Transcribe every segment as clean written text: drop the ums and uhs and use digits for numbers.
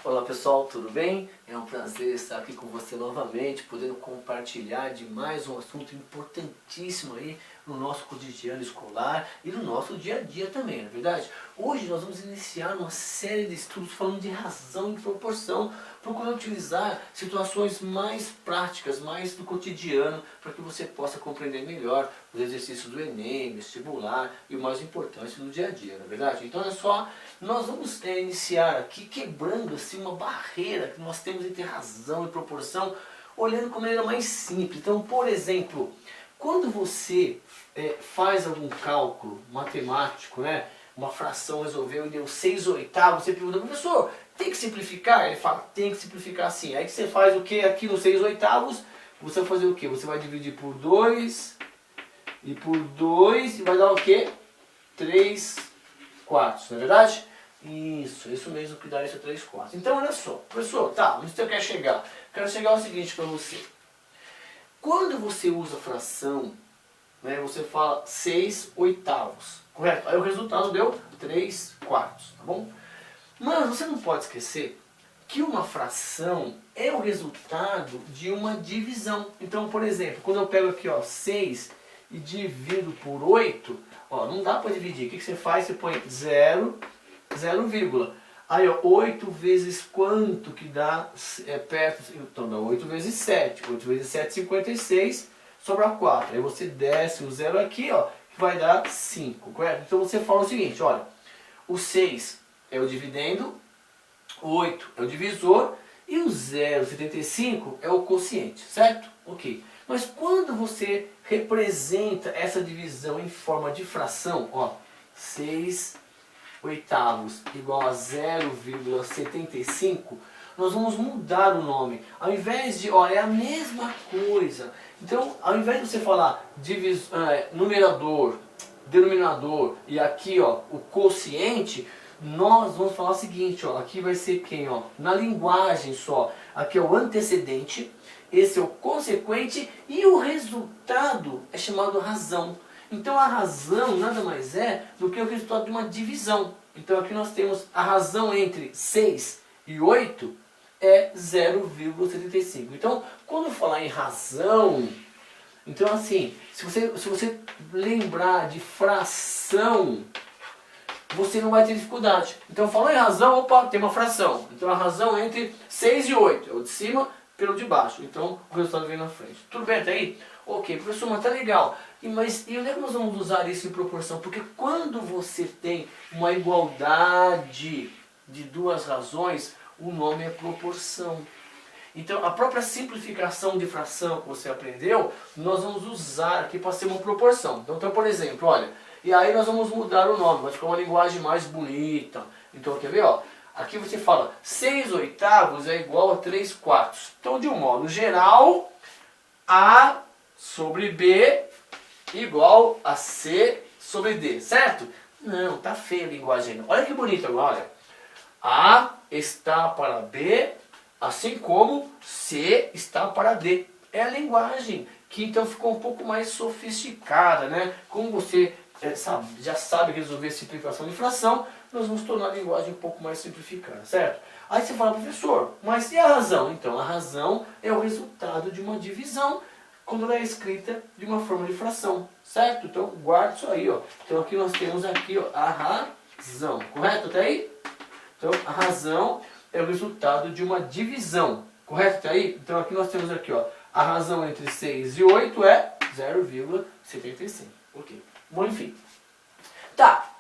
Olá pessoal, tudo bem? É um prazer estar aqui com você novamente, podendo compartilhar de mais um assunto importantíssimo aí no nosso cotidiano escolar e no nosso dia a dia também, não é verdade? Hoje nós vamos iniciar uma série de estudos falando de razão e proporção, procurando utilizar situações mais práticas, mais do cotidiano, para que você possa compreender melhor os exercícios do Enem, vestibular e o mais importante no dia a dia, não é verdade? Então olha só, nós vamos iniciar aqui quebrando assim uma barreira que nós temos entre razão e proporção, olhando de maneira mais simples. Então, por exemplo, quando você faz algum cálculo matemático, né, uma fração resolveu e deu 6/8, você pergunta, professor, tem que simplificar? Ele fala, tem que simplificar sim. Aí que você faz o que aqui no 6/8? Você vai fazer o que? Você vai dividir por 2 e por 2 e vai dar o que? 3/4, não é verdade? Isso mesmo que dá isso 3/4. Então olha só, professor, tá, onde você quer chegar? Quero chegar ao seguinte para você. Quando você usa fração, né, você fala 6/8, correto? Aí o resultado deu 3/4, tá bom? Mas você não pode esquecer que uma fração é o resultado de uma divisão. Então, por exemplo, quando eu pego aqui, ó, 6 e divido por 8, ó, não dá para dividir. O que você faz? Você põe 0, 0, aí ó, 8 vezes quanto que dá perto? Então dá 8 vezes 7. 8 vezes 7, 56, sobra 4. Aí você desce o 0 aqui, ó, que vai dar 5, correto? Então você fala o seguinte, olha, o 6 é o dividendo, o 8 é o divisor e o 0,75 é o quociente, certo? Ok. Mas quando você representa essa divisão em forma de fração, ó, 6/8 igual a 0,75, nós vamos mudar o nome. Ao invés de, ó, é a mesma coisa. Então, ao invés de você falar numerador, denominador e aqui, ó, o quociente, nós vamos falar o seguinte, ó, aqui vai ser quem, ó, na linguagem só, aqui é o antecedente, esse é o consequente e o resultado é chamado razão. Então a razão nada mais é do que o resultado de uma divisão. Então aqui nós temos a razão entre 6 e 8 é 0,75. Então quando falar em razão, então assim, se você lembrar de fração, você não vai ter dificuldade. Então falou em razão, opa, tem uma fração. Então a razão é entre 6 e 8, é o de cima pelo de baixo. Então o resultado vem na frente. Tudo bem até aí? Ok, professor, mas tá legal. Mas e onde é que nós vamos usar isso em proporção? Porque quando você tem uma igualdade de duas razões, o nome é proporção. Então a própria simplificação de fração que você aprendeu, nós vamos usar aqui para ser uma proporção. Então por exemplo, olha, e aí nós vamos mudar o nome, vai ficar uma linguagem mais bonita. Então quer ver, ó? Aqui você fala 6/8 é igual a 3/4. Então de um modo geral, A sobre B igual a C sobre D, certo? Não, tá feia a linguagem. Olha que bonito agora, olha. A está para B, assim como C está para D. É a linguagem que então ficou um pouco mais sofisticada, né? Como você já sabe resolver simplificação de fração, nós vamos tornar a linguagem um pouco mais simplificada, certo? Aí você fala, professor, mas e a razão? Então a razão é o resultado de uma divisão quando ela é escrita de uma forma de fração, certo? Então guarda isso aí, ó. Então aqui nós temos aqui, ó, a razão, correto até aí? Então a razão é o resultado de uma divisão, correto até aí? Então aqui nós temos aqui, ó, a razão entre 6 e 8 é 0,75, ok. Bom, enfim. Tá,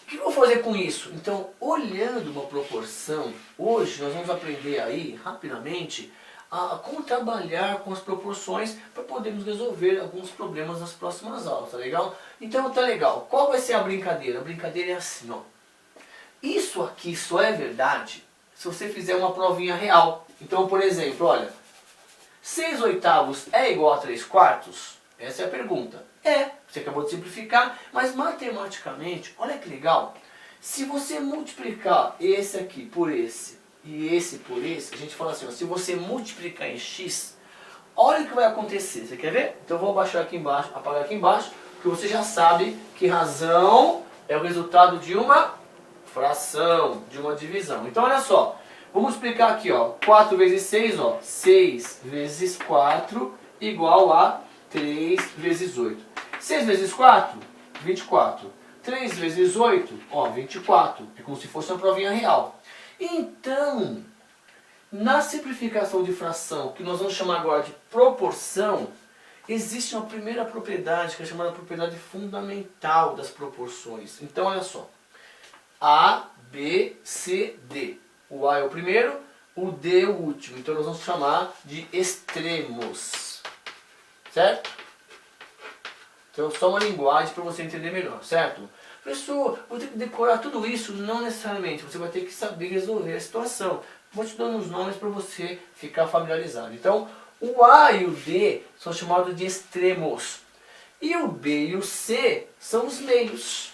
o que eu vou fazer com isso? Então, olhando uma proporção, hoje nós vamos aprender aí, rapidamente, como trabalhar com as proporções para podermos resolver alguns problemas nas próximas aulas, tá legal? Então tá legal. Qual vai ser a brincadeira? A brincadeira é assim, ó. Isso aqui só é verdade se você fizer uma provinha real. Então, por exemplo, olha, 6/8 é igual a 3/4? Essa é a pergunta. Você acabou de simplificar, mas matematicamente, olha que legal. Se você multiplicar esse aqui por esse e esse por esse, a gente fala assim, ó, se você multiplicar em x, olha o que vai acontecer. Você quer ver? Então eu vou abaixar aqui embaixo, apagar aqui embaixo, porque você já sabe que razão é o resultado de uma fração, de uma divisão. Então olha só, Vamos explicar aqui, ó. 4 vezes 6, ó. 6 vezes 4 igual a 3 vezes 8. 6 vezes 4, 24. 3 vezes 8, ó, 24. É como se fosse uma provinha real. Então, na simplificação de fração, que nós vamos chamar agora de proporção, existe uma primeira propriedade, que é chamada propriedade fundamental das proporções. Então, olha só. A, B, C, D. O A é o primeiro, o D é o último. Então, nós vamos chamar de extremos. Certo? Então, só uma linguagem para você entender melhor, certo? Professor, vou ter que decorar tudo isso? Não necessariamente. Você vai ter que saber resolver a situação. Vou te dando os nomes para você ficar familiarizado. Então, o A e o D são chamados de extremos. E o B e o C são os meios.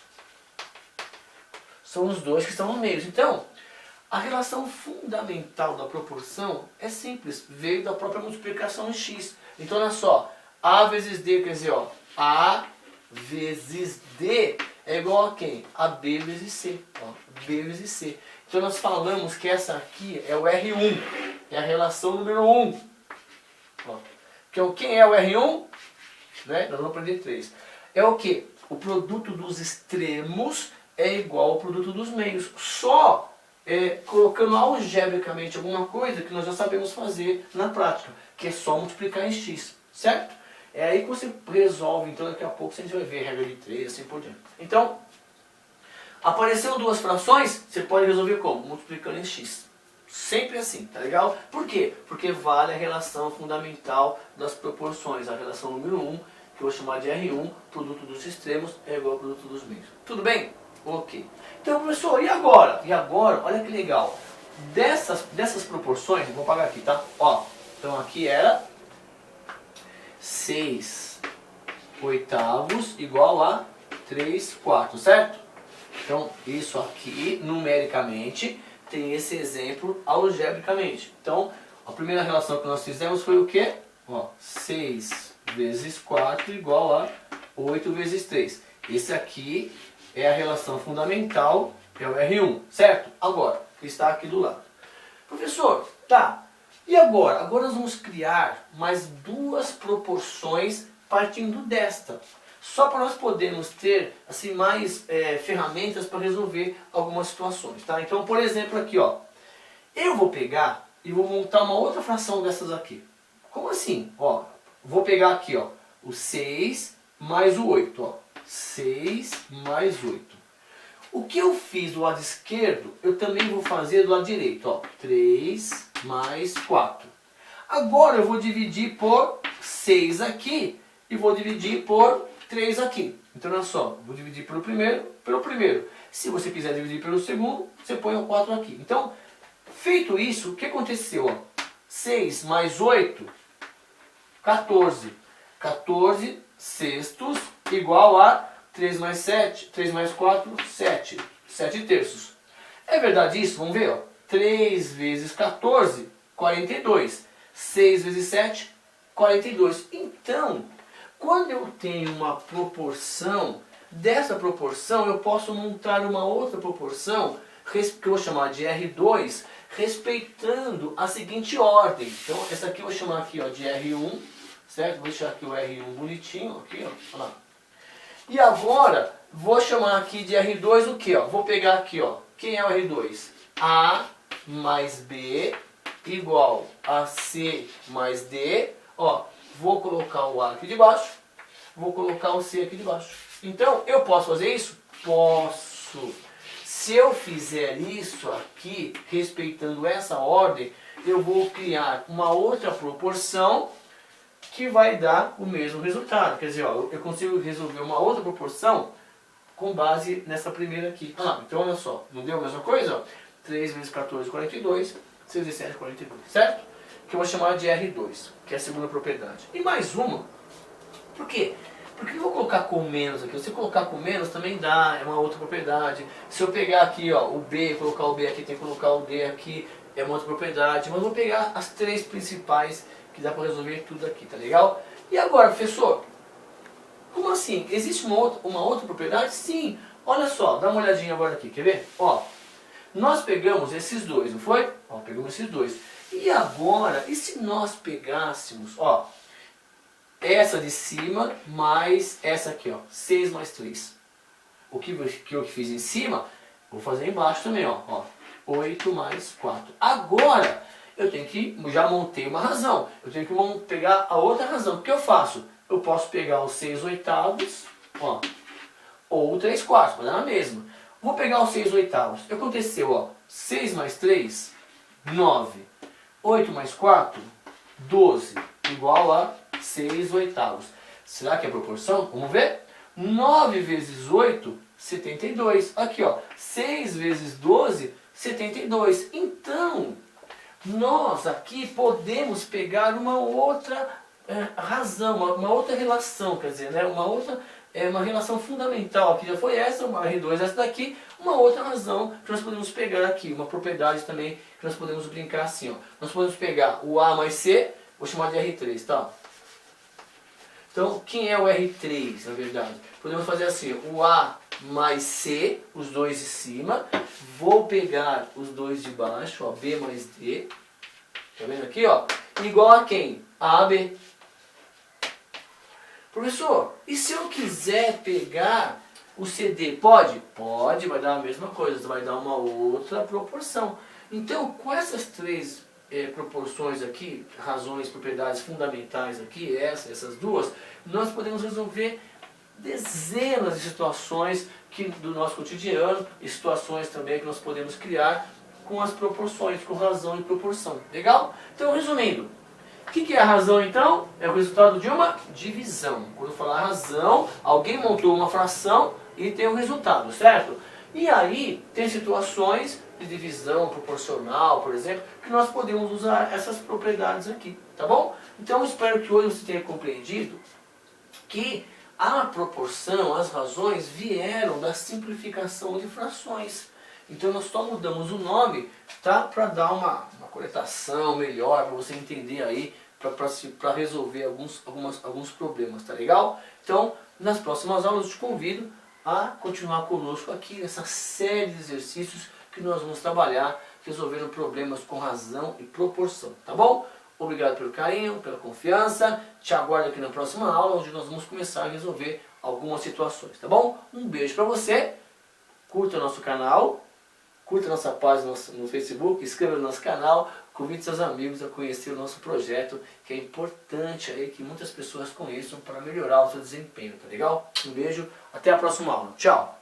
São os dois que estão no meio. Então, a relação fundamental da proporção é simples. Veio da própria multiplicação em x. Então, olha só. A vezes D, quer dizer, ó, A vezes D é igual a quem? A B vezes C. Ó, B vezes C. Então nós falamos que essa aqui é o R1. É a relação número 1. Ó, que é o, quem é o R1? Né? Nós vamos aprender 3. É o que? O produto dos extremos é igual ao produto dos meios. Só colocando algebricamente alguma coisa que nós já sabemos fazer na prática. Que é só multiplicar em x. Certo? É aí que você resolve, então daqui a pouco a gente vai ver regra de 3 assim por diante. Então, apareceu duas frações, você pode resolver como? Multiplicando em x. Sempre assim, tá legal? Por quê? Porque vale a relação fundamental das proporções. A relação número 1, que eu vou chamar de R1, produto dos extremos, é igual ao produto dos meios. Tudo bem? Ok. Então, professor, e agora? E agora, olha que legal. Dessas proporções, vou apagar aqui, tá? Ó, então aqui era 6 oitavos igual a 3 quartos, certo? Então, isso aqui, numericamente, tem esse exemplo algebricamente. Então, a primeira relação que nós fizemos foi o quê? Ó, 6 vezes 4 igual a 8 vezes 3. Esse aqui é a relação fundamental, é o R1, certo? Agora, que está aqui do lado. Professor, tá. E agora? Agora nós vamos criar mais duas proporções partindo desta. Só para nós podermos ter assim, mais ferramentas para resolver algumas situações. Tá? Então, por exemplo, aqui, ó, eu vou pegar e vou montar uma outra fração dessas aqui. Como assim? Ó, vou pegar aqui, ó, o 6 mais o 8. Ó, 6 mais 8. O que eu fiz do lado esquerdo, eu também vou fazer do lado direito. Ó, 3 mais 4. Agora eu vou dividir por 6 aqui e vou dividir por 3 aqui. Então olha só, vou dividir pelo primeiro. Se você quiser dividir pelo segundo, você põe o 4 aqui. Então, feito isso, o que aconteceu? Ó? 6 mais 8, 14. 14 sextos igual a 3 mais 7, 3 mais 4, 7. 7 terços. É verdade isso? Vamos ver. Ó. 3 vezes 14, 42. 6 vezes 7, 42. Então, quando eu tenho uma proporção, dessa proporção eu posso montar uma outra proporção, que eu vou chamar de R2, respeitando a seguinte ordem. Então, essa aqui eu vou chamar aqui, ó, de R1, certo? Vou deixar aqui o R1 bonitinho, aqui, ó. Olha lá. E agora, vou chamar aqui de R2 o que? Vou pegar aqui, ó. Quem é o R2? A mais B igual a C mais D. Ó, vou colocar o A aqui de baixo, vou colocar o C aqui de baixo. Então, eu posso fazer isso? Posso. Se eu fizer isso aqui, respeitando essa ordem, eu vou criar uma outra proporção que vai dar o mesmo resultado. Quer dizer, ó, eu consigo resolver uma outra proporção com base nessa primeira aqui. Ah, então olha só, não deu a mesma coisa? Ó? 3 vezes 14, 42, 6 vezes 7, 42, certo? Que eu vou chamar de R2, que é a segunda propriedade. E mais uma, por quê? Porque eu vou colocar com menos aqui. Se eu colocar com menos também dá, é uma outra propriedade. Se eu pegar aqui, ó, o B, colocar o B aqui, tem que colocar o D aqui, é uma outra propriedade. Mas eu vou pegar as três principais que dá para resolver tudo aqui, tá legal? E agora, professor, como assim? Existe uma outra propriedade? Sim. Olha só, dá uma olhadinha agora aqui, quer ver? Ó, Nós pegamos esses dois, não foi? Ó, pegamos esses dois. E agora, e se nós pegássemos, ó, essa de cima mais essa aqui, ó, 6 mais 3. O que eu fiz em cima, vou fazer embaixo também, ó, 8 mais 4. Agora, eu tenho que, já montei uma razão, eu tenho que pegar a outra razão. O que eu faço? Eu posso pegar os 6 oitavos, ó, ou o 3 quartos, mas é a mesma. Vou pegar os 6 oitavos. O que aconteceu, ó, 6 mais 3, 9. 8 mais 4, 12, igual a 6 oitavos. Será que é proporção? Vamos ver? 9 vezes 8, 72. Aqui, ó, 6 vezes 12, 72. Então, nós aqui podemos pegar uma outra razão, uma outra relação, quer dizer, né, uma relação fundamental. Aqui já foi essa, uma R2, essa daqui, uma outra razão que nós podemos pegar aqui, uma propriedade também que nós podemos brincar assim, ó. Nós podemos pegar o A mais C, vou chamar de R3, tá? Então, quem é o R3, na verdade? Podemos fazer assim, o A mais C, os dois de cima, vou pegar os dois de baixo, ó, B mais D, tá vendo aqui, ó? Igual a quem? A, B. Professor, e se eu quiser pegar o CD, pode? Pode, vai dar a mesma coisa, vai dar uma outra proporção. Então, com essas três proporções aqui, razões, propriedades fundamentais aqui, essas duas, nós podemos resolver dezenas de situações do nosso cotidiano e situações também que nós podemos criar com as proporções, com razão e proporção. Legal? Então, resumindo, o que é a razão então? É o resultado de uma divisão. Quando eu falar razão, alguém montou uma fração e tem um resultado, certo? E aí tem situações de divisão proporcional, por exemplo, que nós podemos usar essas propriedades aqui, tá bom? Então espero que hoje você tenha compreendido que a proporção, as razões vieram da simplificação de frações. Então nós só mudamos o nome, tá? Para dar uma coletação melhor, para você entender aí, para resolver alguns problemas, tá legal? Então, nas próximas aulas eu te convido a continuar conosco aqui nessa série de exercícios que nós vamos trabalhar resolvendo problemas com razão e proporção, tá bom? Obrigado pelo carinho, pela confiança, te aguardo aqui na próxima aula, onde nós vamos começar a resolver algumas situações, tá bom? Um beijo para você, curta o nosso canal, curta nossa página no Facebook, inscreva no nosso canal, convide seus amigos a conhecer o nosso projeto, que é importante aí que muitas pessoas conheçam para melhorar o seu desempenho, tá legal? Um beijo, até a próxima aula. Tchau!